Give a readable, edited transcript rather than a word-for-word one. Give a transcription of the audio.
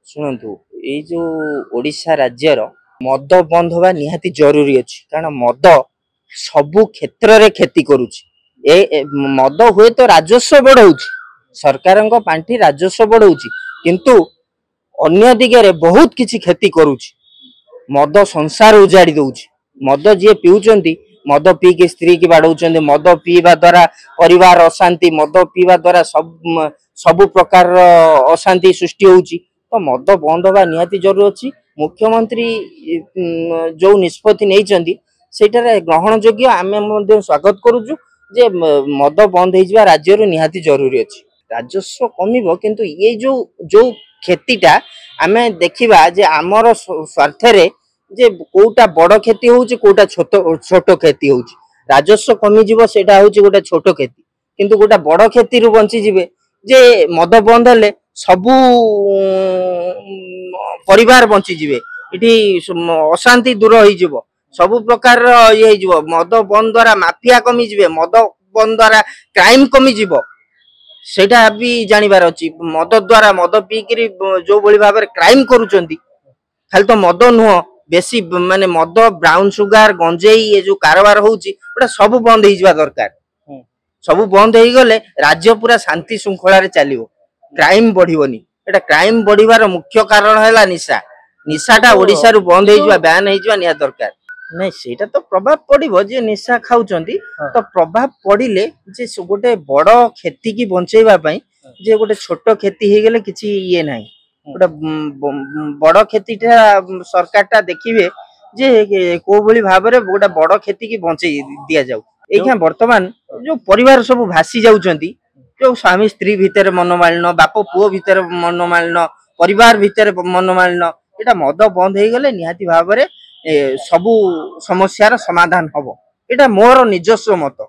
शुणु ये जो ओडिशा राज्यर मद बंद होगा निहाती जरूरी अच्छी कारण मद सबु क्षेत्र रे खेती करुची मद हुए तो राजस्व बढ़ाऊँ सरकार पांठी राजस्व बढ़ाऊँ किंतु अन्य दिगरे बहुत किछि खेती करुची मद संसार उजाड़ी दउची मद जी पीउचंती मद पी के स्त्री की बाड़ौचंती मद पीवा द्वारा परिवार अशांति मद पीवा द्वारा सब प्रकार अशांति सृष्टि होउची तो मद बंद होगा निहाती जरूरी अच्छी मुख्यमंत्री जो निष्पत्ति नहीं सेटारे ग्रहण योग्य आमे स्वागत करूचु जे मद बंद हो राज्य निहाती जरूरी अच्छी राजस्व कमिबो किंतु ये जो जो खेतीटा आमे देखिबा जे आमर स्वार्थ रे जे कोटा बड़ खेती होउची कोटा छोट खेती होउची राजस्व कमी जीवो सेटा होउची गोटा छोट खेती किंतु गोटा बड़ खेती रु बंची जिवे जे मद बंद हेले सबु परिवार बंची जिवे इठी अशांति दूर होई जिवो सबु प्रकार ये होई जिवो मद बंद द्वारा माफिया कमी जिवे मद बंद द्वारा क्राइम कमी जिवो सेटा भी जानिबार अछि मद द्वारा मद पीकरी जो बळी भाबरे क्राइम करूचंती खाली तो मद नुह बेसी माने मद ब्राउन सुगर गंजेई ये जो कारोबार होउची ओटा सब बंद हो जिवा दरकार सब बंद हो गले राज्य पूरा शांति श्रृंखला रे चलिवो क्राइम बढ़िवनी एटा क्राइम बढ़िवार मुख्य कारण हैला निशा निशाटा ओडिसा रु बंद हो जिवा बैन हो जिवा निया दरकार नहीं सेटा तो प्रभाव पड़िबो जे निशा खाउचंती तो प्रभाव पड़िले जे गोटे बड़ खेती की बंचेबा पई जे गोटे छोट खेती हे गेले किछि ये नाही गोटे बड़ खेतीटा सरकार टा देखिबे जे को बळी भाबरे गोटे बड़ खेती की बंचे दिया जाऊ एखा वर्तमान जो परिवार सब भासी जाउचंती जो स्वामी स्त्री भितर मनोमालिन बाप पुओ भितर मनोमालिन परिवार भितर मनोमालिन एटा मद बंद हो गले निहाती भाबरे सबु समस्यार समाधान हबो एटा मोर निजस्व मत।